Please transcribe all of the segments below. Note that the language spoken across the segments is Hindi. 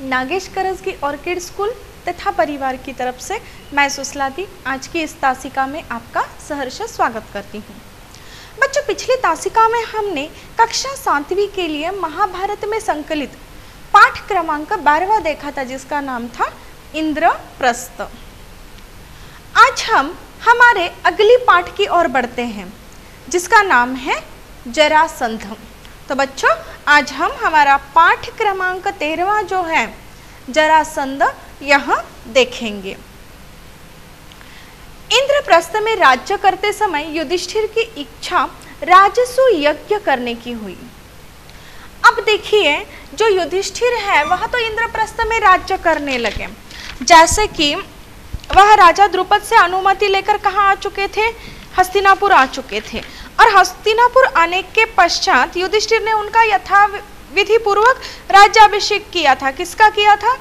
नागेश करज की ऑर्किड स्कूल तथा परिवार की तरफ से मैं सुस्लादी आज की इस तासिका में आपका सहर्ष स्वागत करती हूँ। बच्चों, पिछली तासिका में हमने कक्षा 7वीं के लिए महाभारत में संकलित पाठ क्रमांक 12वां देखा था, जिसका नाम था इंद्रप्रस्थ। आज हम हमारे अगली पाठ की ओर बढ़ते हैं, जिसका नाम है जरासंध। तो बच्चों, आज हम हमारा पाठ क्रमांक 13वां जो है जरासंध यहाँ देखेंगे। इंद्रप्रस्थ में राज्य करते समय युधिष्ठिर की इच्छा राजसू यज्ञ करने की हुई। अब देखिए, जो युधिष्ठिर है वह तो इंद्रप्रस्थ में राज्य करने लगे, जैसे कि वह राजा द्रुपद से अनुमति लेकर कहाँ आ चुके थे, हस्तिनापुर आ चुके थे। और हस्तिनापुर आने के पश्चात युधिष्ठिर ने उनका यथाविधि पूर्वक राज्याभिषेक किया था। किसका किया था?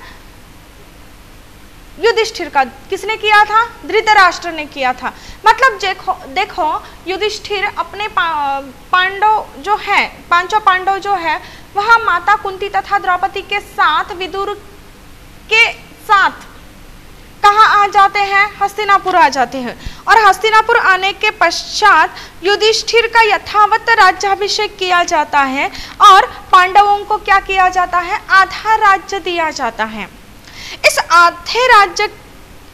युधिष्ठिर का। किसने किया था? धृतराष्ट्र ने किया था। मतलब देखो युधिष्ठिर अपने पांडव जो है, पांचों पांडव जो है, वह माता कुंती तथा द्रौपदी के साथ विदुर के साथ कहाँ आ जाते हैं? हस्तिनापुर आ जाते हैं। और हस्तिनापुर आने के पश्चात युधिष्ठिर का यथावत राज्याभिषेक किया जाता है और पांडवों को क्या किया जाता है? आधा राज्य दिया जाता है। इस आधे राज्य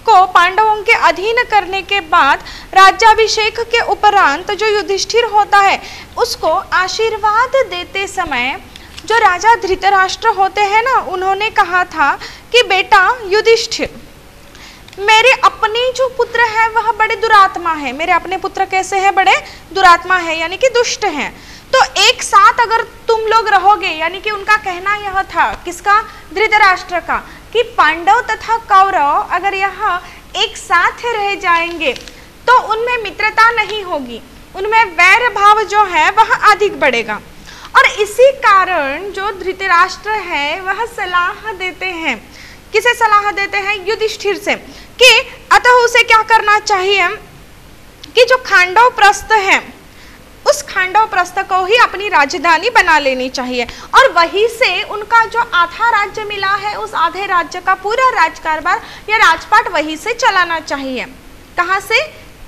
को पांडवों के अधीन करने के बाद राज्याभिषेक के उपरांत जो युधिष्ठिर होता है, उसको आशीर्वाद देते समय जो राजा धृतराष्ट्र होते हैं ना, उन्होंने कहा था कि बेटा युधिष्ठिर, मेरे अपने जो पुत्र है वह बड़े दुरात्मा है। मेरे अपने पुत्र कैसे हैं? बड़े दुरात्मा है, यानी कि दुष्ट हैं। तो एक साथ अगर तुम लोग रहोगे, यानी कि उनका कहना यह था, किसका? धृतराष्ट्र का, कि पांडव तथा कौरव अगर यहाँ एक साथ रह जाएंगे तो उनमें मित्रता नहीं होगी, उनमें वैर भाव जो है वह अधिक बढ़ेगा। और इसी कारण जो धृतराष्ट्र है वह सलाह देते हैं। किसे सलाह देते हैं? युधिष्ठिर से, कि अतः उसे क्या करना चाहिए कि जो खांडव प्रस्थ है, उस खांडव प्रस्थ को ही अपनी राजधानी बना लेनी चाहिए और वहीं से उनका जो आधा राज्य मिला है, उस आधे राज्य का पूरा राजकारभार या राजपाट वहीं से चलाना चाहिए। कहाँ से?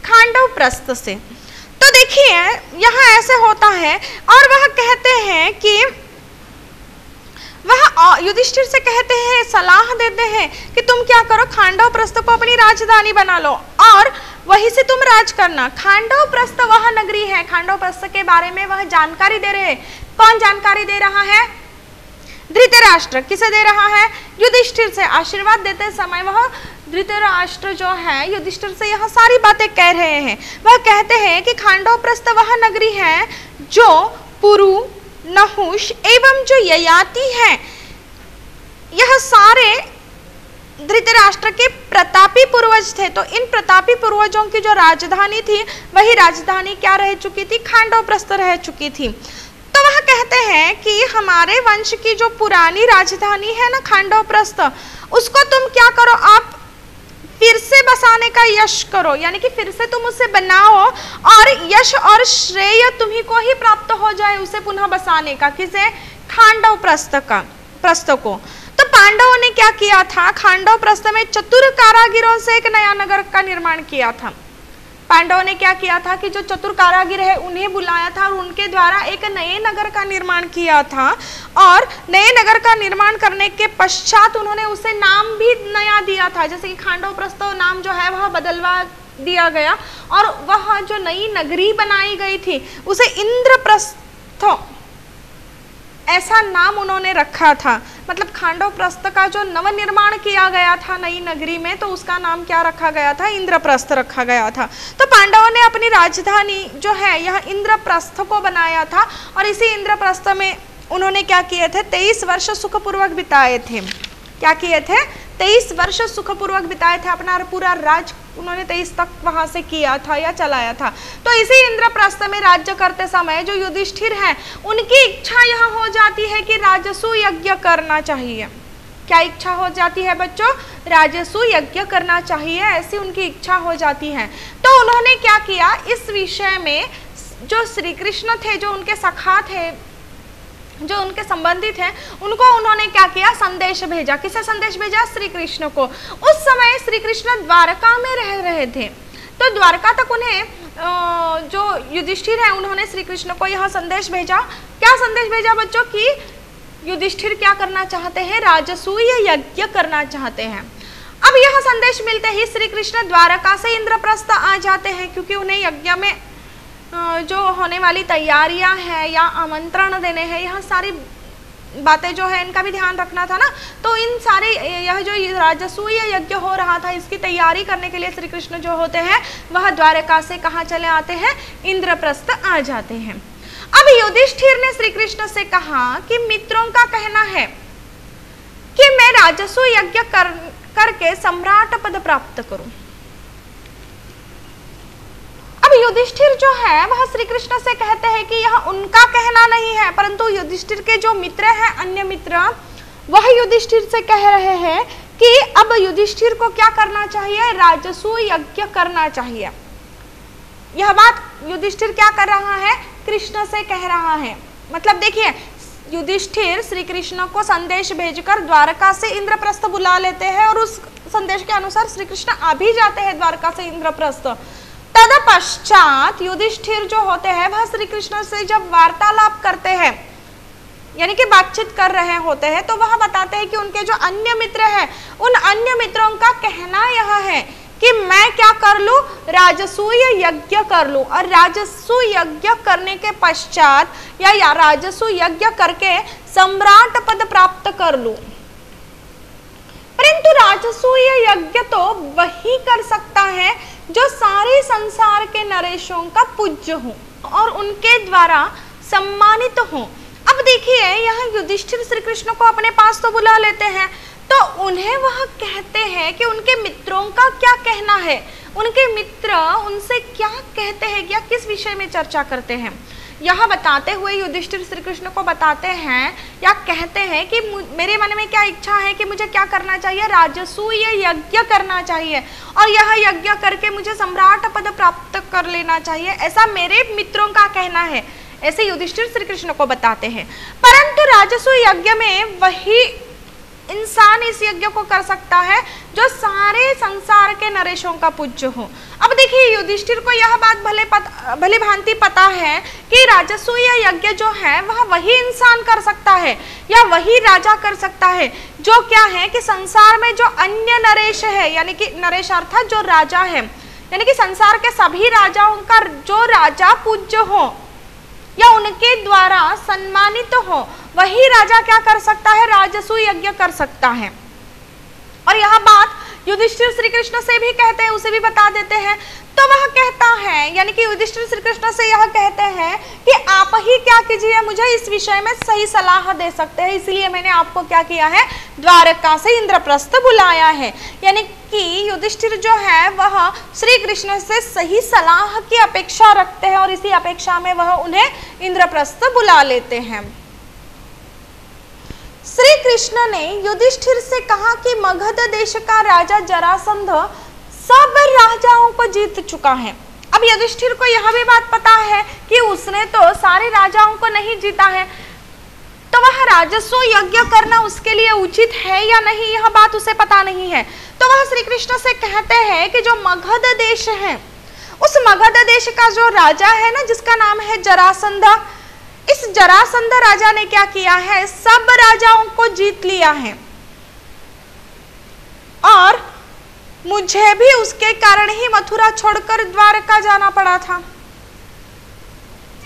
खांडव प्रस्थ से। तो देखिए यहाँ ऐसे होता है और वह कहते हैं कि वह युधिष्ठिर से कहते हैं, सलाह देते हैं कि तुम क्या करो, खांडव प्रस्थ को अपनी राजधानी बना लो और वहीं से तुम राज करना। खांडव प्रस्थ वह नगरी है, खांडव प्रस्थ के बारे में वह जानकारी दे रहे हैं। कौन जानकारी दे रहा है? धृतराष्ट्र। किसे दे रहा है? युधिष्ठिर से। आशीर्वाद देते समय वह धृतराष्ट्र जो है युधिष्ठिर से यह सारी बातें कह रहे हैं। वह कहते हैं कि खांडव प्रस्थ वह नगरी है जो पुरु, नहुष एवं जो ययाति है, यह सारे धृतराष्ट्र के प्रतापी पूर्वज थे। तो इन प्रतापी पूर्वजों की जो राजधानी थी, वही राजधानी क्या रह चुकी थी? खांडव प्रस्थ रह चुकी थी। तो वह कहते हैं कि हमारे वंश की जो पुरानी राजधानी है ना, खांडव प्रस्थ, उसको तुम क्या करो, आप फिर से बसाने का यश करो, यानी कि फिर से तुम उसे बनाओ और यश और श्रेय तुम्ही को ही प्राप्त हो जाए उसे पुनः बसाने का। किसे? खांडव प्रस्थ को। तो पांडवों ने क्या किया था? खांडव प्रस्थ में चतुर कारागिरों से एक नया नगर का निर्माण किया था। पांडवों ने क्या किया था कि जो चतुर कारागिर है उन्हें बुलाया था और उनके द्वारा एक नए नगर का निर्माण किया था। और नए नगर का निर्माण करने के पश्चात उन्होंने उसे नाम भी नया दिया था, जैसे कि खांडव प्रस्थ नाम जो है वह बदलवा दिया गया और वह जो नई नगरी बनाई गई थी उसे इंद्रप्रस्थ ऐसा नाम उन्होंने रखा था। मतलब खांडव प्रस्थ का जो नवनिर्माण किया गया था नई नगरी में, तो उसका नाम क्या रखा गया था? इंद्रप्रस्थ रखा गया था। तो पांडवों ने अपनी राजधानी जो है यह इंद्रप्रस्थ को बनाया था और इसी इंद्रप्रस्थ में उन्होंने क्या किए थे? 23 वर्ष सुखपूर्वक बिताए थे। क्या किए थे? 23 वर्ष सुखपूर्वक बिताए थे। अपना पूरा राज उन्होंने 23 तक वहां से किया था या चलाया था। तो इसी इंद्रप्रस्थ में राज्य करते समय जो युधिष्ठिर हैं, उनकी इच्छा यह हो जाती है कि राजसू यज्ञ करना चाहिए। क्या इच्छा हो जाती है बच्चों? राजसू यज्ञ करना चाहिए, ऐसी उनकी इच्छा हो जाती है। तो उन्होंने क्या किया? इस विषय में जो श्री कृष्ण थे, जो उनके सखा थे, जो उनके संबंधित हैं उनको उन्होंने क्या किया, संदेश भेजा। किसे संदेश भेजा? श्री कृष्ण को। उस समय श्री कृष्ण द्वारका में रह रहे थे, तो द्वारका तक उन्हें जो युधिष्ठिर है उन्होंने श्री कृष्ण को यह संदेश भेजा। क्या संदेश भेजा बच्चों? कि युधिष्ठिर क्या करना चाहते हैं? राजसूय यज्ञ करना चाहते हैं। अब यह संदेश मिलते ही श्री कृष्ण द्वारका से इंद्रप्रस्थ आ जाते हैं, क्योंकि उन्हें यज्ञ में जो होने वाली तैयारियां हैं या आमंत्रण देने हैं, यह सारी बातें जो है इनका भी ध्यान रखना था ना। तो इन सारे यह जो राजसूय यज्ञ हो रहा था इसकी तैयारी करने के लिए श्री कृष्ण जो होते हैं वह द्वारका से कहाँ चले आते हैं? इंद्रप्रस्थ आ जाते हैं। अब युधिष्ठिर ने श्री कृष्ण से कहा कि मित्रों का कहना है कि मैं राजसूय यज्ञ करके सम्राट पद प्राप्त करूं। अब युधिष्ठिर जो है वह श्री कृष्ण से कहते हैं कि यह उनका कहना नहीं है, परंतु युधिष्ठिर के जो मित्र हैं, अन्य मित्र, वह युधिष्ठिर से कह रहे हैं कि अब युधिष्ठिर को क्या करना चाहिए? राजसूय यज्ञ करना चाहिए। यह बात युधिष्ठिर क्या कर रहा है? कृष्ण से कह रहा है। मतलब देखिए, युधिष्ठिर श्री कृष्ण को संदेश भेजकर द्वारका से इंद्रप्रस्थ बुला लेते हैं और उस संदेश के अनुसार श्री कृष्ण आ भी जाते हैं द्वारका से इंद्रप्रस्थ। तदपश्चात युधिष्ठिर जो होते हैं वह श्री कृष्ण से जब वार्तालाप करते हैं, यानी कि बातचीत कर रहे होते हैं, तो वह बताते हैं कि उनके जो अन्य मित्र हैं उन अन्य मित्रों का कहना यह है कि मैं क्या कर लूं? राजसूय यज्ञ कर लूं, और राजसूय यज्ञ करने के पश्चात या राजसूय यज्ञ करके सम्राट पद प्राप्त कर लूं। परंतु राजसूय यज्ञ तो वही कर सकता है जो सारे संसार के नरेशों का पूज्य हो और उनके द्वारा सम्मानित हो। अब देखिए, यहाँ युधिष्ठिर श्री कृष्ण को अपने पास तो बुला लेते हैं, तो उन्हें वह कहते हैं कि उनके मित्रों का क्या कहना है, उनके मित्र उनसे क्या कहते हैं या किस विषय में चर्चा करते हैं। यह बताते हुए युधिष्ठिर श्री कृष्ण को बताते हैं या कहते हैं कि मेरे मन में क्या इच्छा है कि मुझे क्या करना चाहिए? राजसूय यज्ञ करना चाहिए, और यह यज्ञ करके मुझे सम्राट पद प्राप्त कर लेना चाहिए, ऐसा मेरे मित्रों का कहना है। ऐसे युधिष्ठिर श्री कृष्ण को बताते हैं। परंतु राजसूय यज्ञ में वही इंसान इस यज्ञ को कर सकता है जो सारे संसार के नरेशों का पूज्य हो। अब देखिए, युधिष्ठिर को यह बात भली भांति पता है कि राजसूय यज्ञ जो है वह वही इंसान कर सकता है या वही राजा कर सकता है जो क्या है कि संसार में जो अन्य नरेश है, यानी कि नरेश अर्थात जो राजा है, यानी कि संसार के सभी राजाओं का जो राजा पूज्य हो या उनके द्वारा सम्मानित हो, वही राजा क्या कर सकता है? राजसूय यज्ञ कर सकता है। और यह बात युधिष्ठिर श्री कृष्ण से भी कहते हैं, उसे भी बता देते हैं। तो वह कहता है, यानी कि युधिष्ठिर श्री कृष्ण से यह कहते हैं कि आप ही क्या कीजिए, मुझे इस विषय में सही सलाह दे सकते हैं, इसलिए मैंने आपको क्या किया है? द्वारका से इंद्रप्रस्थ बुलाया है। यानी कि युधिष्ठिर जो है वह श्री कृष्ण से सही सलाह की अपेक्षा रखते हैं और इसी अपेक्षा में वह उन्हें इंद्रप्रस्थ बुला लेते हैं। श्री कृष्ण ने युधिष्ठिर से कहा कि मगध देश का राजा जरासंध सब राजाओं को जीत चुका है। अब युधिष्ठिर को यह भी बात पता है कि उसने तो सारे राजाओं को नहीं जीता है, तो वह राजसूय यज्ञ करना उसके लिए उचित है या नहीं, यह बात उसे पता नहीं है। तो वह श्री कृष्ण से कहते हैं कि जो मगध देश है, उस मगध देश का जो राजा है ना, जिसका नाम है जरासंध, इस जरासंध राजा ने क्या किया है? सब राजाओं को जीत लिया है और मुझे भी उसके कारण ही मथुरा छोड़कर द्वारका जाना पड़ा था।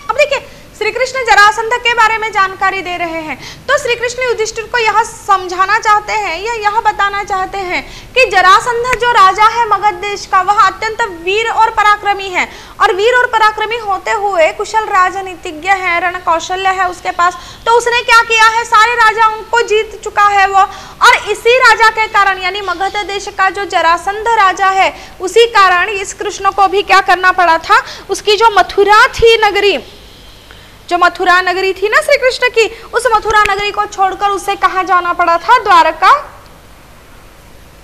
अब देखिए, श्री कृष्ण जरासंध के बारे में जानकारी दे रहे हैं, तो श्री कृष्ण युधिष्ठिर को यह समझाना चाहते हैं या यह बताना चाहते हैं कि जरासंध जो राजा है मगध देश का, वह अत्यंत वीर और पराक्रमी है, और वीर और पराक्रमी होते हुए कुशल राजनीतिज्ञ है, रण कौशल्य है उसके पास। तो उसने क्या किया है? सारे राजाओं को जीत चुका है वो, और इसी राजा के कारण, यानी मगध देश का जो जरासंध राजा है, उसी कारण इस कृष्ण को भी क्या करना पड़ा था? उसकी जो मथुरा थी नगरी, जो मथुरा नगरी थी ना श्री कृष्ण की, उस मथुरा नगरी को छोड़कर उसे कहाँ जाना पड़ा था? द्वारका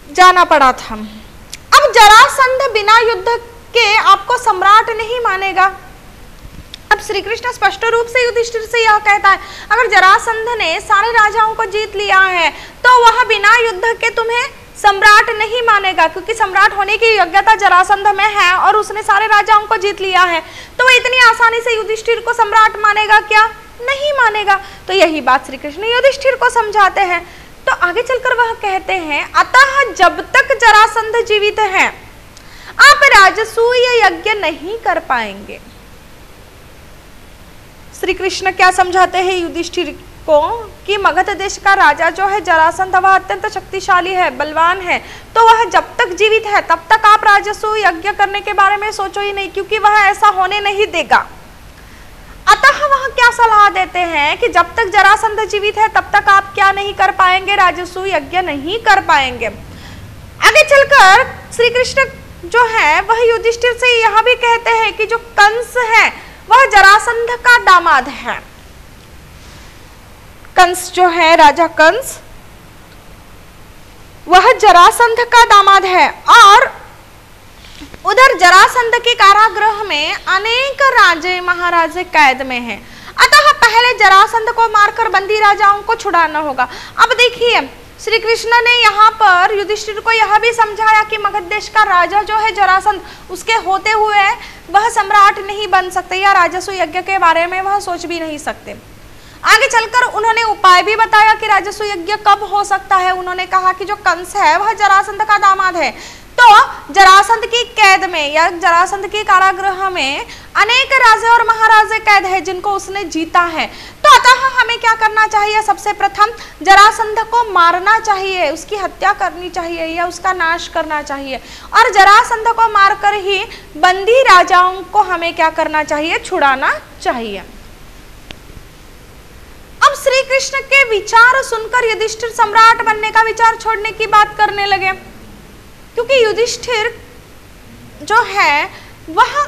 जाना पड़ा था। अब जरासंध बिना युद्ध के आपको सम्राट नहीं मानेगा, अब श्री कृष्ण स्पष्ट रूप से युधिष्ठिर से यह कहता है, अगर जरासंध ने सारे राजाओं को जीत लिया है तो वह बिना युद्ध के तुम्हें सम्राट नहीं मानेगा, क्योंकि सम्राट होने की योग्यता जरासंध में है और उसने सारे राजाओं को जीत लिया है, तो वह इतनी आसानी से युधिष्ठिर को सम्राट मानेगा क्या? नहीं मानेगा। तो यही बात श्री कृष्ण युधिष्ठिर को समझाते हैं। तो आगे चलकर वह कहते हैं, अतः जब तक जरासंध जीवित है आप राजसूय यज्ञ नहीं कर पाएंगे। श्री कृष्ण क्या समझाते हैं युधिष्ठिर को कि मगध देश का राजा जो है जरासंध, वह अत्यंत शक्तिशाली है, बलवान है, तो वह जब तक जीवित है तब तक आप राजसूय यज्ञ करने के बारे में सोचो ही नहीं, क्योंकि वह ऐसा होने नहीं देगा। अतः वह क्या सलाह देते हैं कि जब तक जरासंध जीवित है तब तक आप क्या नहीं कर पाएंगे? राजसूय यज्ञ नहीं कर पाएंगे। आगे चलकर श्री कृष्ण जो है वह युधिष्ठिर से यह भी कहते हैं कि जो कंस है वह जरासंध का दामाद है। कंस जो है, राजा कंस, वह जरासंध का दामाद है और उधर जरासंध के कारागृह में अनेक राजे महाराजे कैद में हैं। अतः पहले जरासंध को मारकर बंदी राजाओं को छुड़ाना होगा। अब देखिए श्री कृष्ण ने यहाँ पर युधिष्ठिर को यह भी समझाया कि मगध देश का राजा जो है जरासंध, उसके होते हुए वह सम्राट नहीं बन सकते या राजसूय यज्ञ के बारे में वह सोच भी नहीं सकते। आगे चलकर उन्होंने उपाय भी बताया कि राजसूय यज्ञ कब हो सकता है। उन्होंने कहा कि जो कंस है वह जरासंध का दामाद है, तो जरासंध की कैद में या जरासंध के कारागृह में अनेक राजे और महाराजे कैद है जिनको उसने जीता है। तो अतः हमें क्या करना चाहिए? सबसे प्रथम जरासंध को मारना चाहिए, उसकी हत्या करनी चाहिए या उसका नाश करना चाहिए, और जरासंध को मारकर ही बंदी राजाओं को हमें क्या करना चाहिए? छुड़ाना चाहिए। अब श्री कृष्ण के विचार सुनकर युधिष्ठिर सम्राट बनने का विचार छोड़ने की बात करने लगे, क्योंकि युधिष्ठिर जो है वह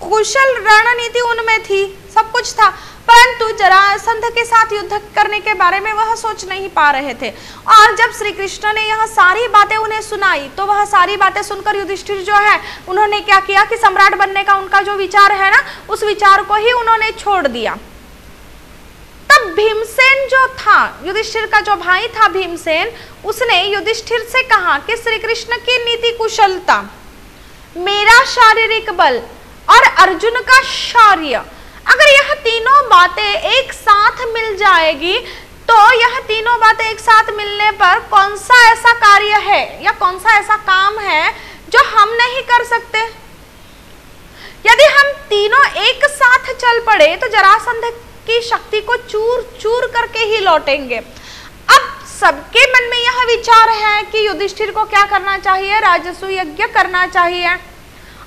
कुशल रणनीति उनमें थी, सब कुछ था, परंतु जरासंध के साथ युद्ध करने के बारे में वह सोच नहीं पा रहे थे। और जब श्री कृष्ण ने यह सारी बातें उन्हें सुनाई तो वह सारी बातें सुनकर युधिष्ठिर जो है उन्होंने क्या किया कि सम्राट बनने का उनका जो विचार है ना, उस विचार को ही उन्होंने छोड़ दिया। तब भीमसेन जो था, युधिष्ठिर का जो भाई था भीमसेन, उसने युधिष्ठिर से कहा कि श्री कृष्ण की नीति कुशलता, मेरा शारीरिक बल और अर्जुन का शौर्य, अगर यह तीनों बातें एक साथ मिल जाएगी तो यह तीनों बातें एक साथ मिलने पर कौन सा ऐसा कार्य है या कौन सा ऐसा काम है जो हम नहीं कर सकते। यदि हम तीनों एक साथ चल पड़े तो जरासंध की शक्ति को चूर चूर करके ही लौटेंगे। अब सबके मन में यह विचार है कि युधिष्ठिर को क्या करना चाहिए? राजसूय यज्ञ करना चाहिए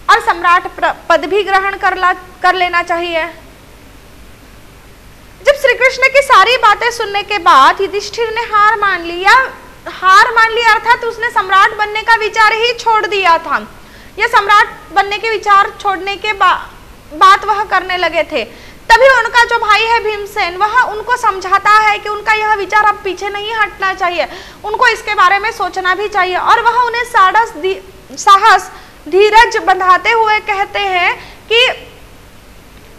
और सम्राट पद भी ग्रहण कर लेना चाहिए। जब श्री कृष्ण की सारी बातें सुनने के बाद युधिष्ठिर ने हार मान ली अर्थात उसने सम्राट बनने का विचार ही छोड़ दिया था। यह सम्राट बनने के विचार छोड़ने के बात वह करने लगे थे। तभी उनका जो भाई है भीमसेन, वह उनको समझाता है कि उनका यह विचार अब पीछे नहीं हटना चाहिए, उनको इसके बारे में सोचना भी चाहिए, और वह उन्हें साहस धीरज बंधाते हुए कहते हैं कि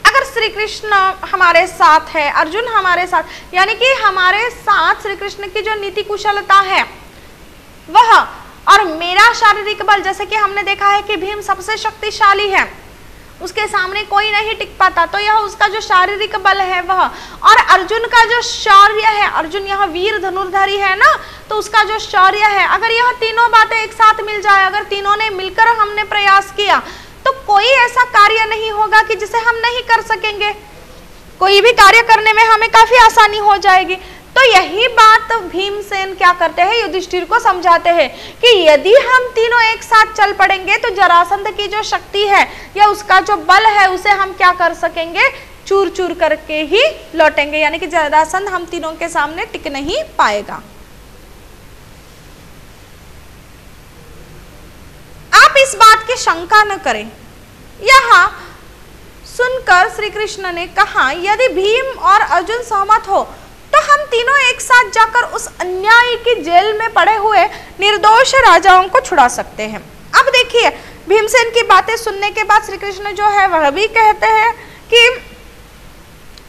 अगर श्री कृष्ण हमारे साथ है, अर्जुन हमारे साथ, यानी कि हमारे साथ श्री कृष्ण की जो नीति कुशलता है वह, और मेरा शारीरिक बल, जैसे कि हमने देखा है कि भीम सबसे शक्तिशाली है, उसके सामने कोई नहीं टिक पाता, तो यह उसका जो शारीरिक बल है वह, और अर्जुन का जो शौर्य है, अर्जुन यह वीर धनुर्धारी है ना, तो उसका जो शौर्य है, अगर यह तीनों बातें एक साथ मिल जाए, अगर तीनों ने मिलकर हमने प्रयास किया तो कोई ऐसा कार्य नहीं होगा कि जिसे हम नहीं कर सकेंगे। कोई भी कार्य करने में हमें काफी आसानी हो जाएगी। तो यही बात भीमसेन क्या करते हैं? युधिष्ठिर को समझाते हैं कि यदि हम तीनों एक साथ चल पड़ेंगे तो जरासंध की जो शक्ति है या उसका जो बल है उसे हम क्या कर सकेंगे? चूर चूर करके ही लौटेंगे, यानी कि जरासंध हम तीनों के सामने टिक नहीं पाएगा। आप इस बात की शंका न करें। यहाँ सुनकर श्री कृष्ण ने कहा, यदि भीम और अर्जुन सहमत हो तो हम तीनों एक साथ जाकर उस अन्यायी की जेल में पड़े हुए निर्दोष राजाओं को छुड़ा सकते हैं। अब देखिए, भीमसेन की बातें सुनने के बाद श्री कृष्ण जो है वह भी कहते हैं कि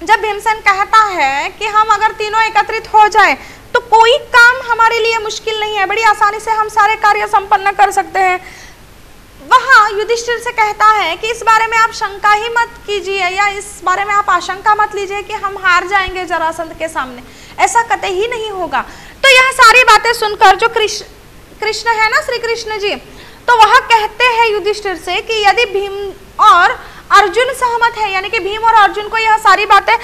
जब भीमसेन कहता है कि हम अगर तीनों एकत्रित हो जाएं तो कोई काम हमारे लिए मुश्किल नहीं है, बड़ी आसानी से हम सारे कार्य संपन्न कर सकते हैं। वह युधिष्ठिर से कहता है कि इस बारे में आप शंका ही मत कीजिए, या इस बारे में आप आशंका मत लीजिए कि हम हार जाएंगे जरासंध के सामने, ऐसा कतई ही नहीं होगा। तो यह सारी बातें सुनकर जो कृष्ण है ना, श्री कृष्ण जी, तो वह कहते हैं युधिष्ठिर से कि यदि भीम और अर्जुन सहमत है, यानी कि भीम और अर्जुन को यह सारी बातें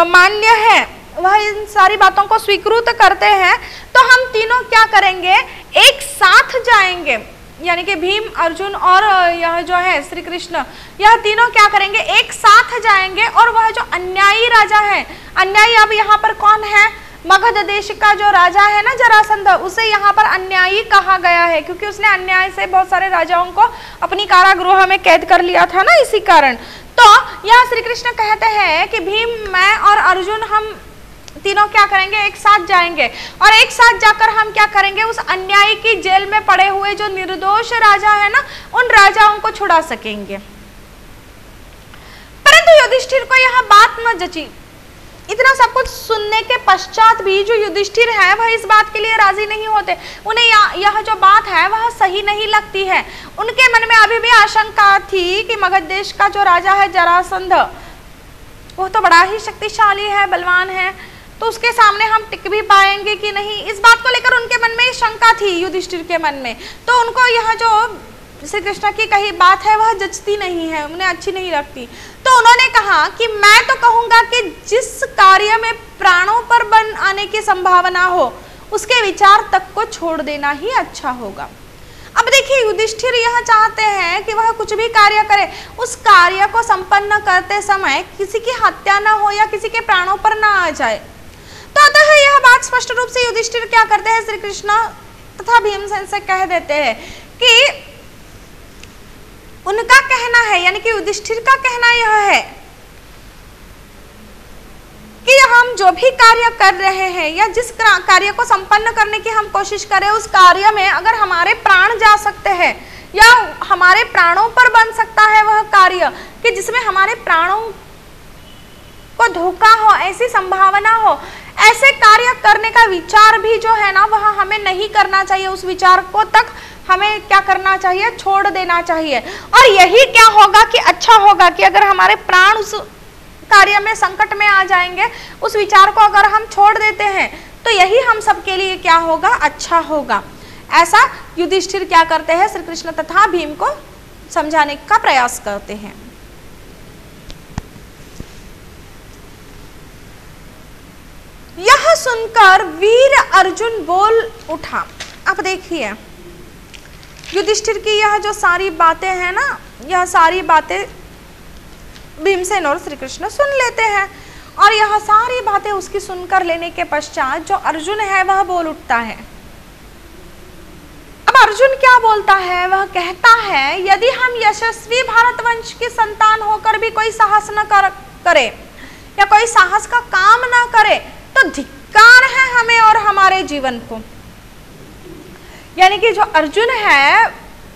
मान्य है, वह इन सारी बातों को स्वीकृत करते हैं, तो हम तीनों क्या करेंगे, एक साथ जाएंगे। यानी कि भीम, अर्जुन और यह जो है श्री कृष्ण, यह तीनों क्या करेंगे, एक साथ जाएंगे। और वह जो अन्यायी राजा है, अन्यायी अब यहाँ पर कौन है, मगध देश का जो राजा है ना जरासंध, उसे यहाँ पर अन्यायी कहा गया है क्योंकि उसने अन्याय से बहुत सारे राजाओं को अपनी कारागृह में कैद कर लिया था ना, इसी कारण। तो यह श्री कृष्ण कहते हैं कि भीम, मैं और अर्जुन हम तीनों क्या करेंगे, एक साथ जाएंगे और एक साथ जाकर हम क्या करेंगे, उस अन्यायी की जेल में पड़े हुए जो निर्दोष राजा है ना, उन राजाओं को छुड़ा सकेंगे। परंतु युधिष्ठिर को यह बात न जची। इतना सब कुछ सुनने के पश्चात भी जो युधिष्ठिर है वह इस बात के लिए राजी नहीं होते। उन्हें यह जो बात है वह सही नहीं लगती है। उनके मन में अभी भी आशंका थी कि मगध देश का जो राजा है जरासंध, वो तो बड़ा ही शक्तिशाली है, बलवान है, तो उसके सामने हम टिक भी पाएंगे कि नहीं, इस बात को लेकर उनके मन में शंका थी युधिष्ठिर के मन में। तो उनको यह जो श्री कृष्ण की कही बात है वह जचती नहीं है, उन्हें अच्छी नहीं लगती। तो उन्होंने कहा कि मैं तो कहूंगा कि जिस कार्य में प्राणों पर बन आने की संभावना हो उसके विचार तक को छोड़ देना ही अच्छा होगा। अब देखिए युधिष्ठिर यह चाहते हैं कि वह कुछ भी कार्य करे, उस कार्य को संपन्न करते समय किसी की हत्या न हो या किसी के प्राणों पर न आ जाए। तो अतः यह बात स्पष्ट रूप से युधिष्ठिर क्या करते हैं, श्री कृष्ण तथा भीमसेन से कह देते हैं कि उनका कहना है, यानी कि युधिष्ठिर का कहना यह है कि हम जो भी कार्य कर रहे हैं या जिस कार्य को संपन्न करने की हम कोशिश करें, उस कार्य में अगर हमारे प्राण जा सकते हैं या हमारे प्राणों पर बन सकता है वह कार्य कि जिसमें हमारे प्राणों को धोखा हो, ऐसी संभावना हो, ऐसे कार्य करने का विचार भी जो है ना वह हमें नहीं करना चाहिए। उस विचार को तक हमें क्या करना चाहिए, छोड़ देना चाहिए। और यही क्या होगा कि अच्छा होगा कि अगर हमारे प्राण उस कार्य में संकट में आ जाएंगे, उस विचार को अगर हम छोड़ देते हैं तो यही हम सबके लिए क्या होगा, अच्छा होगा। ऐसा युधिष्ठिर क्या करते हैं, श्री कृष्ण तथा भीम को समझाने का प्रयास करते हैं। यह सुनकर वीर अर्जुन बोल उठा। अब देखिए युधिष्ठिर की यह जो सारी बातें हैं ना, यह सारी बातें भीमसेन और श्री कृष्ण सुन लेते हैं और यह सारी बातें उसकी सुनकर लेने के पश्चात जो अर्जुन है वह बोल उठता है। अब अर्जुन क्या बोलता है, वह कहता है यदि हम यशस्वी भारतवंश की संतान होकर भी कोई साहस न करे या कोई साहस का काम न करे तो धिक्कार है हमें और हमारे जीवन को। यानी कि जो अर्जुन है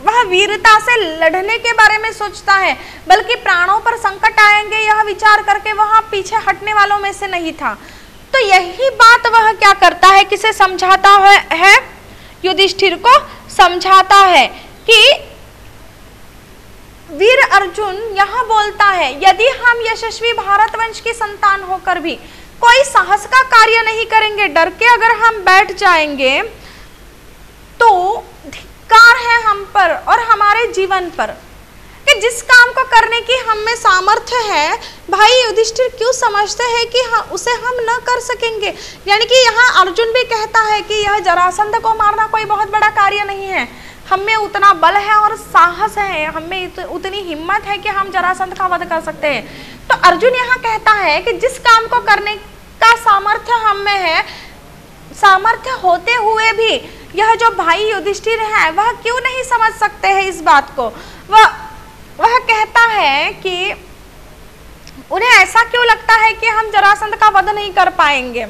वह वीरता से लड़ने के बारे में सोचता है, बल्कि प्राणों पर संकट आएंगे यह विचार करके वह पीछे हटने वालों में से नहीं था। तो यही बात वह क्या करता है, किसे समझाता है, युधिष्ठिर को समझाता है कि वीर अर्जुन यह बोलता है यदि हम यशस्वी भारतवंश की संतान होकर भी कोई साहस का कार्य नहीं करेंगे, डर के अगर हम बैठ जाएंगे तो धिक्कार है हम पर और हमारे जीवन पर कि जिस काम को करने की हम में सामर्थ्य है, भाई युधिष्ठिर क्यों समझते हैं कि उसे हम न कर सकेंगे। यानी कि यहाँ अर्जुन भी कहता है कि यह जरासंध को मारना कोई बहुत बड़ा कार्य नहीं है, हम में उतना बल है और साहस है, हम में उतनी हिम्मत है कि हम जरासंध का वध कर सकते हैं। तो अर्जुन यहाँ कहता है कि जिस काम को करने का सामर्थ्य हम में है, सामर्थ्य होते हुए भी यह जो भाई युधिष्ठिर है वह क्यों नहीं समझ सकते हैं इस बात को। वह कहता है कि उन्हें ऐसा क्यों लगता है कि हम जरासंध का वध नहीं कर पाएंगे।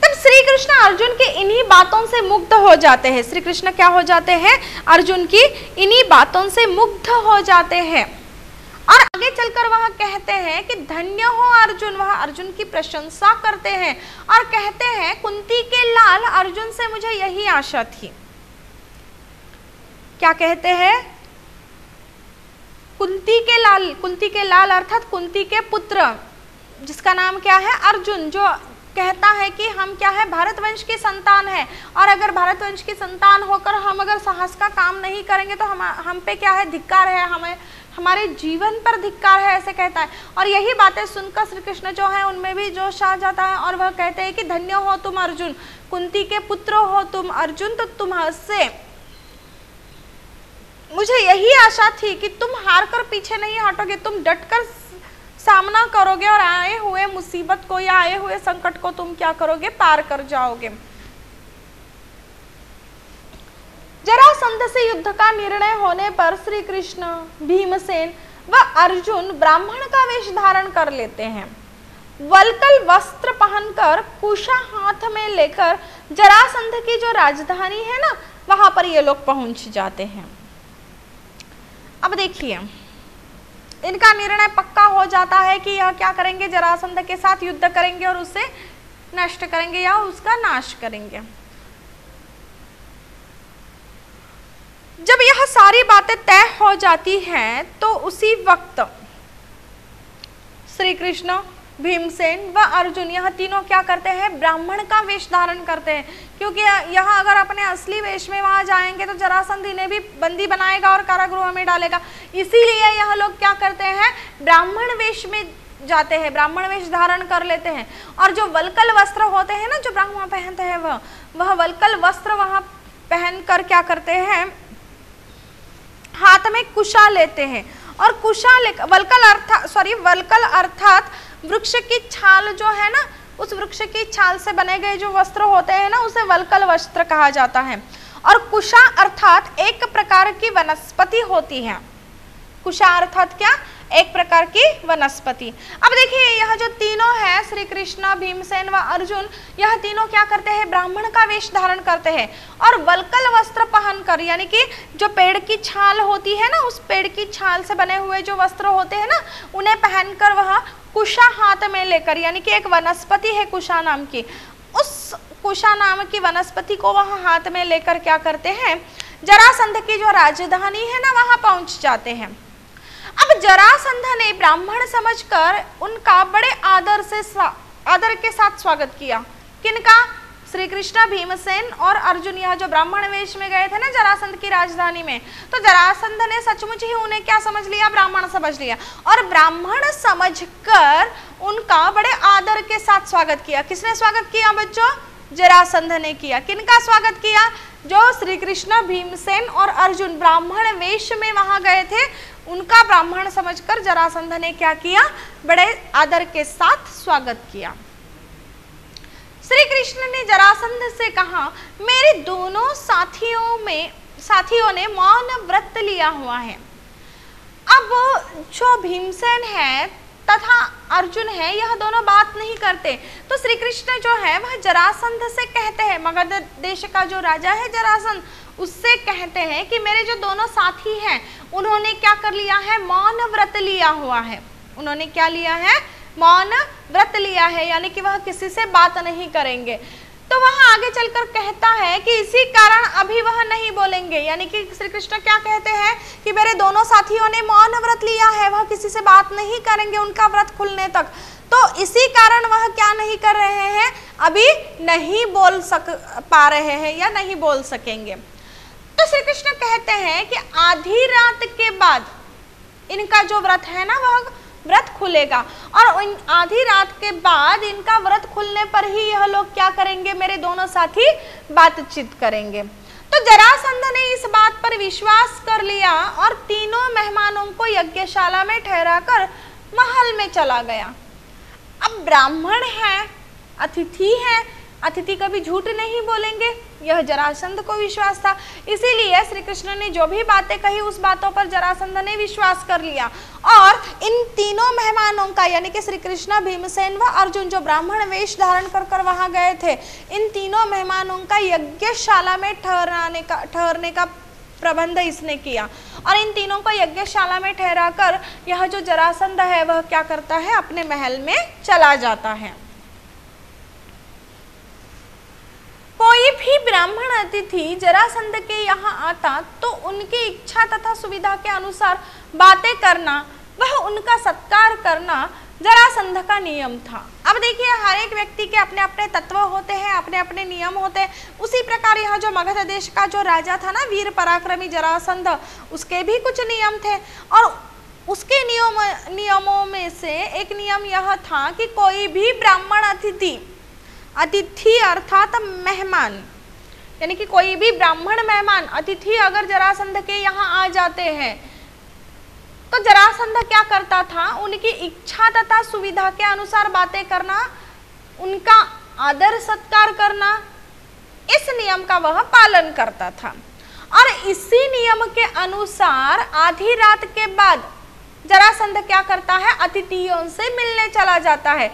तब श्री कृष्ण अर्जुन के इन्हीं बातों से मुग्ध हो जाते हैं। श्री कृष्ण क्या हो जाते हैं? अर्जुन की इन्हीं बातों से मुग्ध हो जाते हैं। और आगे चलकर वह कहते हैं कि धन्य हो अर्जुन, वह अर्जुन की प्रशंसा करते हैं और कहते हैं कुंती के लाल अर्जुन से मुझे यही आशा थी। क्या कहते हैं? कुंती के लाल अर्थात कुंती के पुत्र, जिसका नाम क्या है? अर्जुन, जो कहता है कि हम क्या है? भारत वंश की संतान है, और अगर भारत वंश की संतान होकर हम अगर साहस का काम नहीं करेंगे तो हम पे क्या है? धिक्कार है, हमें हमारे जीवन पर धिक्कार है, ऐसे कहता है। और यही बातें सुनकर श्री कृष्ण जो है उनमें भी जोश आ जाता है और वह कहते हैं कि धन्य हो तुम अर्जुन, कुंती के पुत्र हो तुम अर्जुन, तो तुम्हारे मुझे यही आशा थी कि तुम हार कर पीछे नहीं हटोगे, तुम डटकर सामना करोगे और आए हुए मुसीबत को या आए हुए संकट को तुम क्या करोगे? पार कर जाओगे। जरासंध से युद्ध का निर्णय होने पर श्री कृष्ण, भीमसेन व अर्जुन ब्राह्मण का वेश धारण कर लेते हैं। वल्कल वस्त्र पहनकर कुशा हाथ में लेकर जरासंध की जो राजधानी है ना, वहां पर ये लोग पहुंच जाते हैं। अब देखिए, इनका निर्णय पक्का हो जाता है कि यह क्या करेंगे? जरासंध के साथ युद्ध करेंगे और उसे नष्ट करेंगे या उसका नाश करेंगे। जब यह सारी बातें तय हो जाती हैं तो उसी वक्त श्री कृष्ण, भीमसेन व अर्जुन यह तीनों क्या करते हैं? ब्राह्मण का वेश धारण करते हैं, क्योंकि यहाँ अगर अपने असली वेश में वहां जाएंगे तो जरासंध इन्हें भी बंदी बनाएगा और कारागृह में डालेगा। इसीलिए यह लोग क्या करते हैं? ब्राह्मण वेश में जाते हैं, ब्राह्मण वेश धारण कर लेते हैं। और जो वल्कल वस्त्र होते हैं ना, जो ब्राह्मण पहनते हैं, वह वल्कल वस्त्र वहां पहन कर क्या करते हैं? हाथ में कुशा लेते हैं। और कुशा वल्कल अर्थात वृक्ष की छाल जो है ना, उस वृक्ष की छाल से बने गए जो वस्त्र होते हैं ना, उसे वल्कल वस्त्र कहा जाता है। और कुशा अर्थात एक प्रकार की वनस्पति होती है। कुशा अर्थात क्या? एक प्रकार की वनस्पति। अब देखिए, यह जो तीनों है, श्री कृष्ण, भीमसेन व अर्जुन, यह तीनों क्या करते हैं? ब्राह्मण का वेश धारण करते हैं और वल्कल वस्त्र पहनकर, यानी कि जो पेड़ की छाल होती है ना, उस पेड़ की छाल से बने हुए जो वस्त्र होते हैं ना, उन्हें पहनकर वह कुशा हाथ में लेकर, यानी कि एक वनस्पति है कुशा नाम की, उस कुशा नाम की वनस्पति को वह हाथ में लेकर क्या करते हैं? जरासंध की जो राजधानी है ना, वहां पहुंच जाते हैं। अब जरासंध ने ब्राह्मण समझकर उनका बड़े आदर के साथ स्वागत किया। किनका? श्री कृष्ण, भीमसेन और अर्जुन, यह जो ब्राह्मण वेश में गए थे ना जरासंध की राजधानी में, तो जरासंध ने सचमुच ही उन्हें क्या समझ लिया? ब्राह्मण समझ लिया। और ब्राह्मण समझकर उनका बड़े आदर के साथ स्वागत किया। किसने स्वागत किया बच्चों? जरासंध ने किया। किनका स्वागत किया? जो श्री कृष्ण, भीमसेन और अर्जुन ब्राह्मण वेश में वहां गए थे, उनका ब्राह्मण समझकर जरासंध ने क्या किया? बड़े आदर के साथ स्वागत किया। श्री कृष्ण ने जरासंध से कहा, मेरे दोनों साथियों ने मौन व्रत लिया हुआ है। अब जो भीमसेन है तथा अर्जुन है, यह दोनों बात नहीं करते, तो श्री कृष्ण जो है वह जरासंध से कहते हैं, मगध देश का जो राजा है जरासंध, उससे कहते हैं कि मेरे जो दोनों साथी हैं उन्होंने क्या कर लिया है? मौन व्रत लिया हुआ है। उन्होंने क्या लिया है? मौन व्रत लिया है, यानी कि वह किसी से बात नहीं करेंगे। तो वह आगे चलकर कहता है कि इसी कारण अभी वह नहीं बोलेंगे, यानी कि श्री कृष्ण क्या कहते हैं कि मेरे दोनों साथियों ने मौन व्रत लिया है, वह किसी से बात नहीं करेंगे उनका व्रत खुलने तक, तो इसी कारण वह क्या नहीं कर रहे हैं? अभी नहीं बोल पा रहे हैं या नहीं बोल सकेंगे। तो श्री कृष्ण कहते हैं कि आधी रात के बाद इनका जो व्रत है ना, वह व्रत खुलेगा, और आधी रात के बाद इनका व्रत खुलने पर ही यह लोग क्या करेंगे? मेरे दोनों साथी बातचीत करेंगे। तो जरासंध ने इस बात पर विश्वास कर लिया और तीनों मेहमानों को यज्ञशाला में ठहराकर महल में चला गया। अब ब्राह्मण है, अतिथि है, अतिथि कभी झूठ नहीं बोलेंगे, यह जरासंध को विश्वास था। इसीलिए श्री कृष्ण ने जो भी बातें कही उस बातों पर जरासंध ने विश्वास कर लिया। और इन तीनों मेहमानों का यानी कि श्री कृष्ण, भीमसेन व अर्जुन जो ब्राह्मण वेश धारण कर कर वहां गए थे, इन तीनों मेहमानों का यज्ञशाला में ठहरने का प्रबंध इसने किया। और इन तीनों को यज्ञशाला में ठहराकर यह जो जरासंध है वह क्या करता है, अपने महल में चला जाता है। कोई भी ब्राह्मण अतिथि जरासंध के यहाँ आता तो उनकी इच्छा तथा सुविधा के अनुसार बातें करना, वह उनका सत्कार करना जरासंध का नियम था। अब देखिए, हर एक व्यक्ति के अपने अपने तत्व होते हैं, अपने अपने नियम होते हैं। उसी प्रकार यहाँ जो मगध देश का जो राजा था ना, वीर पराक्रमी जरासंध, उसके भी कुछ नियम थे। और उसके नियमों में से एक नियम यह था कि कोई भी ब्राह्मण अतिथि अर्थात मेहमान, यानी कि कोई भी ब्राह्मण मेहमान अतिथि अगर जरासंध के यहाँ आ जाते हैं तो जरासंध क्या करता था, उनकी इच्छा तथा सुविधा के अनुसार बातें करना, उनका आदर सत्कार करना, इस नियम का वह पालन करता था। और इसी नियम के अनुसार आधी रात के बाद जरासंध क्या करता है, अतिथियों से मिलने चला जाता है।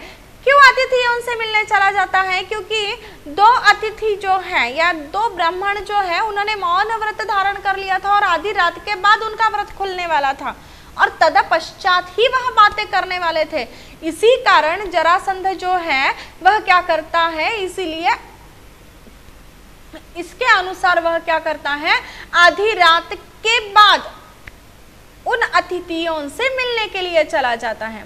क्यों अतिथियों से मिलने चला जाता है? क्योंकि दो अतिथि जो हैं या दो ब्राह्मण जो है उन्होंने मौन व्रत धारण कर लिया था और आधी रात के बाद उनका व्रत खुलने वाला था और तदपश्चात ही वह बातें करने वाले थे। इसी कारण जरासंध जो है वह क्या करता है, इसीलिए इसके अनुसार वह क्या करता है, आधी रात के बाद उन अतिथियों से मिलने के लिए चला जाता है।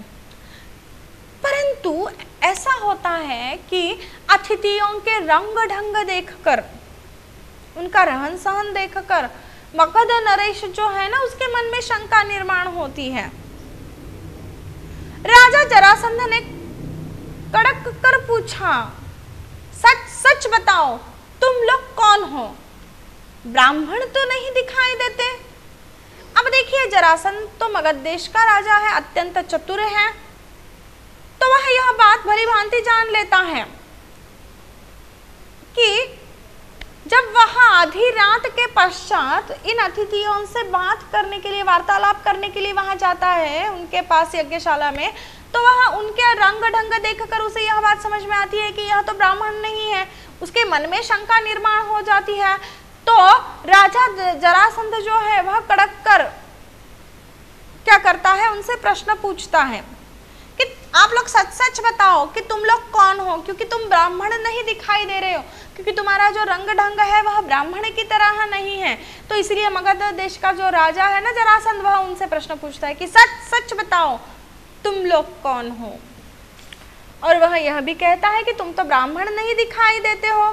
परंतु ऐसा होता है कि अतिथियों के रंग ढंग देखकर, उनका रहन सहन देखकर मगध नरेश जो है ना, उसके मन में शंका निर्माण होती है। राजा जरासंध ने कड़क कर पूछा, सच सच बताओ तुम लोग कौन हो? ब्राह्मण तो नहीं दिखाई देते। अब देखिए, जरासंध तो मगध देश का राजा है, अत्यंत चतुर है, तो वह यह बात भली भांति जान लेता है कि जब वह आधी रात के पश्चात इन अतिथियों से बात करने के लिए, वार्तालाप करने के लिए वहां जाता है उनके पास यज्ञशाला में, तो वह उनके रंग ढंग देखकर उसे यह बात समझ में आती है कि यह तो ब्राह्मण नहीं है। उसके मन में शंका निर्माण हो जाती है। तो राजा जरासंध जो है वह कड़क कर क्या करता है, उनसे प्रश्न पूछता है कि आप लोग सच सच बताओ कि तुम लोग कौन हो, क्योंकि तुम ब्राह्मण नहीं दिखाई दे रहे हो, क्योंकि तुम्हारा जो रंग ढंग है वह ब्राह्मण की तरह नहीं है। तो इसलिए मगध देश का जो राजा है ना जरासंध, वह उनसे प्रश्न पूछता है कि सच सच बताओ तुम लोग कौन हो। और वह यह भी कहता है कि तुम तो ब्राह्मण नहीं दिखाई देते हो।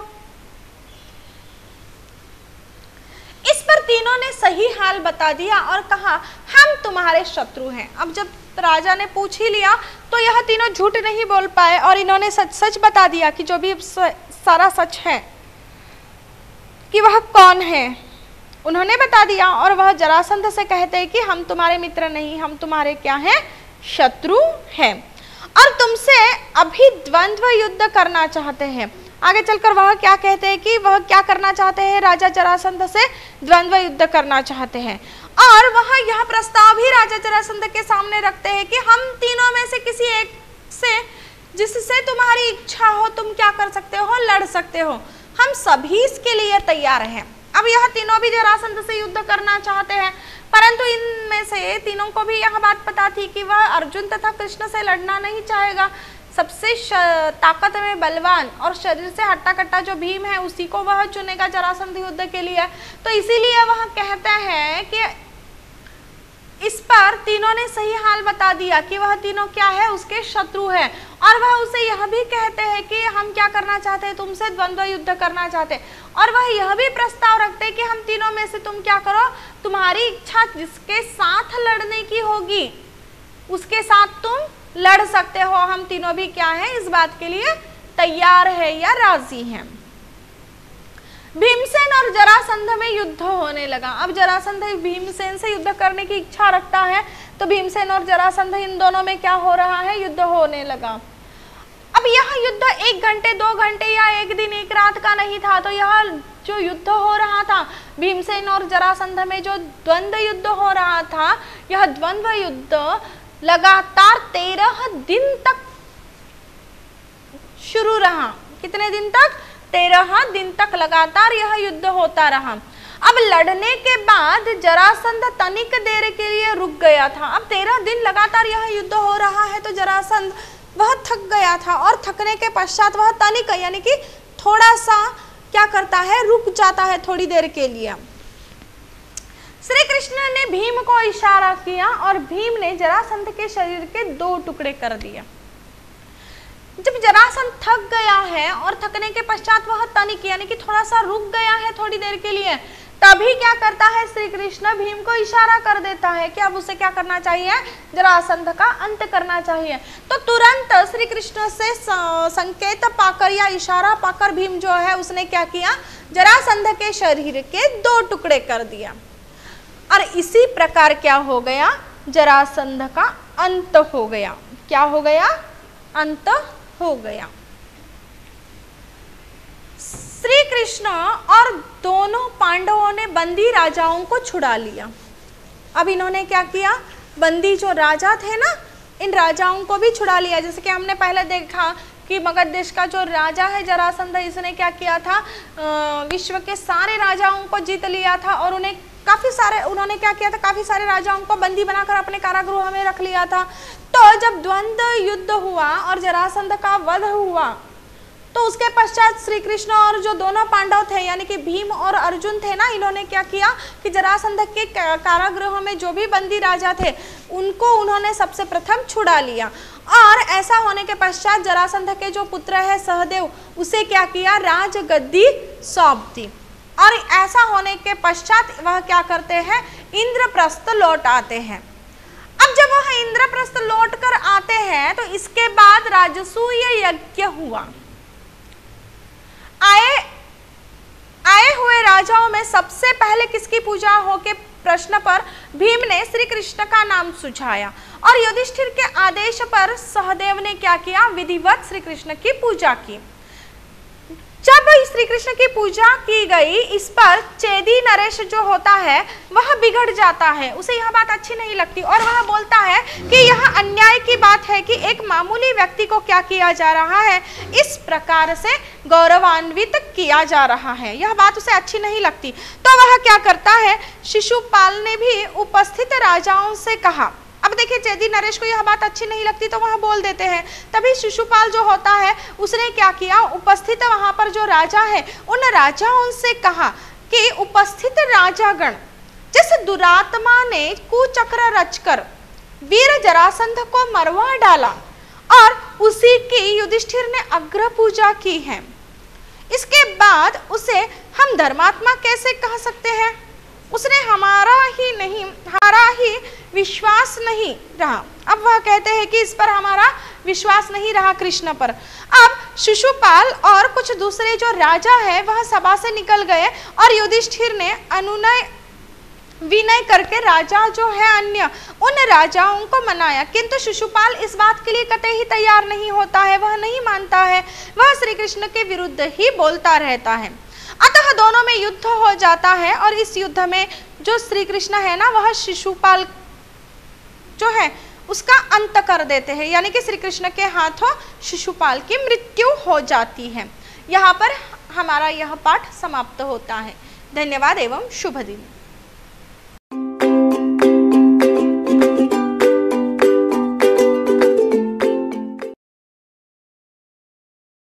इस पर तीनों ने सही हाल बता दिया और कहा, हम तुम्हारे शत्रु हैं। अब जब राजा ने पूछ ही लिया तो यह तीनों झूठ नहीं बोल पाए और इन्होंने सच सच बता दिया कि जो भी सारा सच है कि वह कौन है, उन्होंने बता दिया। और वह जरासंध से कहते हैं कि हम तुम्हारे मित्र नहीं, हम तुम्हारे क्या हैं, शत्रु हैं और तुमसे अभी द्वंद्व युद्ध करना चाहते हैं। आगे चलकर वह क्या कहते हैं कि वह क्या करना चाहते हैं, राजा जरासंध से द्वंद्व युद्ध करना चाहते हैं। और वह यह प्रस्ताव भी राजा जरासंध के सामने रखते हैं कि हम तीनों में से किसी एक से, जिससे तुम्हारी इच्छा हो, तुम क्या कर सकते हो, लड़ सकते हो, हम सभी इसके लिए तैयार हैं। अब यह तीनों भी जरासंध से युद्ध करना चाहते हैं, परंतु इनमें से तीनों को भी यह बात पता थी कि वह अर्जुन तथा कृष्ण से लड़ना नहीं चाहेगा। सबसे ताकत में बलवान और शरीर से हट्टा कट्टा जो भीम है उसी को वह चुनेगा जरासंध युद्ध के लिए। तो इसीलिए वह कहते हैं कि इस पर तीनों ने सही हाल बता दिया कि वह तीनों क्या है, उसके शत्रु है। और वह उसे यह भी कहते हैं कि हम क्या करना चाहते हैं, तुमसे द्वंद्व युद्ध करना चाहते हैं। और वह यह भी प्रस्ताव रखते हैं कि हम तीनों में से तुम क्या करो, तुम्हारी इच्छा जिसके साथ लड़ने की होगी उसके साथ तुम लड़ सकते हो। हम तीनों भी क्या है, इस बात के लिए तैयार है या राजी हैं। भीमसेन और जरासंध में युद्ध होने लगा। अब जरासंध भीमसेन से युद्ध करने की इच्छा रखता है, तो भीमसेन और जरासंध इन दोनों में क्या हो रहा है, युद्ध होने लगा। अब यह युद्ध 1 घंटे 2 घंटे या 1 दिन 1 रात का नहीं था, तो यह जो युद्ध हो रहा था भीमसेन और जरासंध में, जो द्वंद्व युद्ध हो रहा था, यह द्वंद्व युद्ध लगातार 13 दिन तक शुरू रहा। कितने दिन तक? 13 दिन तक लगातार यह युद्ध होता रहा। अब लड़ने के बाद जरासंध तनिक देर के लिए रुक गया था। अब 13 दिन लगातार यह युद्ध हो रहा है तो जरासंध वह थक गया था, और थकने के पश्चात वह तनिक यानी कि थोड़ा सा क्या करता है, रुक जाता है थोड़ी देर के लिए। श्री कृष्ण ने भीम को इशारा किया और भीम ने जरासंध के शरीर के 2 टुकड़े कर दिए। जब जरासंध थक गया है और थकने के पश्चात वह तनिक यानी कि थोड़ा सा रुक गया है थोड़ी देर के लिए, तभी क्या करता है श्री कृष्ण, भीम को इशारा कर देता है कि अब उसे क्या करना चाहिए, जरासंध का अंत करना चाहिए। तो तुरंत श्री कृष्ण से संकेत पाकर या इशारा पाकर भीम जो है उसने क्या किया, जरासंध के शरीर के 2 टुकड़े कर दिया। और इसी प्रकार क्या हो गया, जरासंध का अंत हो गया। क्या हो गया? अंत हो गया। श्री कृष्ण और दोनों पांडवों ने बंदी राजाओं को छुड़ा लिया। अब इन्होंने क्या किया, बंदी जो राजा थे ना, इन राजाओं को भी छुड़ा लिया। जैसे कि हमने पहले देखा कि मगध देश का जो राजा है जरासंध, इसने क्या किया था, विश्व के सारे राजाओं को जीत लिया था और उन्होंने क्या किया था, काफी सारे राजाओं को बंदी बनाकर अपने कारागृह में रख लिया था। तो जब द्वंद्व युद्ध हुआ और जरासंध का वध हुआ, तो उसके पश्चात श्री कृष्ण और जो दोनों पांडव थे यानी कि भीम और अर्जुन थे ना, इन्होंने क्या किया कि जरासंध के कारागृह में जो भी बंदी राजा थे उनको उन्होंने सबसे प्रथम छुड़ा लिया। और ऐसा होने के पश्चात जरासंध के जो पुत्र है सहदेव, उसे क्या किया, राजगद्दी सौंप दी। और ऐसा होने के पश्चात वह क्या करते हैं, इंद्रप्रस्थ लौट आते हैं। अब जब वह इंद्रप्रस्थ लौट कर आते हैं तो इसके बाद राजसूय यज्ञ हुआ। आए हुए राजाओं में सबसे पहले किसकी पूजा हो के प्रश्न पर भीम ने श्री कृष्ण का नाम सुझाया और युधिष्ठिर के आदेश पर सहदेव ने क्या किया, विधिवत श्री कृष्ण की पूजा की। जब श्री कृष्ण की पूजा की गई, इस पर चेदी नरेश जो होता है वह बिगड़ जाता है, उसे यह बात अच्छी नहीं लगती और वह बोलता है कि यह अन्याय की बात है कि एक मामूली व्यक्ति को क्या किया जा रहा है, इस प्रकार से गौरवान्वित किया जा रहा है, यह बात उसे अच्छी नहीं लगती। तो वह क्या करता है, शिशुपाल ने भी उपस्थित राजाओं से कहा। अब देखिए चेदी नरेश को यह बात अच्छी नहीं लगती तो वह बोल देते हैं। तभी शिशुपाल जो होता है उसने क्या किया, उपस्थित वहां पर जो राजा है उन राजाओं से कहा कि उपस्थित राजागण, जिस दुरात्मा ने कुचक्र रचकर वीर जरासंध को मरवा डाला और उसी की युधिष्ठिर ने अग्र पूजा की है, इसके बाद उसे हम धर्मात्मा कैसे कह सकते हैं? उसने हमारा ही विश्वास नहीं रहा। अब वह कहते हैं कि इस पर हमारा विश्वास नहीं रहा कृष्ण पर। अब शिशुपाल और कुछ दूसरे जो राजा है वह सभा से निकल गए और युधिष्ठिर ने अनुनय विनय करके राजा जो है अन्य उन राजाओं को मनाया, किंतु शिशुपाल इस बात के लिए कतई ही तैयार नहीं होता है, वह नहीं मानता है, वह श्री कृष्ण के विरुद्ध ही बोलता रहता है। अतः दोनों में युद्ध हो जाता है और इस युद्ध में जो श्री कृष्ण है ना, वह शिशुपाल जो है उसका अंत कर देते हैं, यानी कि श्री कृष्ण के हाथों शिशुपाल की मृत्यु हो जाती है। यहाँ पर हमारा यह पाठ समाप्त होता है। धन्यवाद एवं शुभ दिन।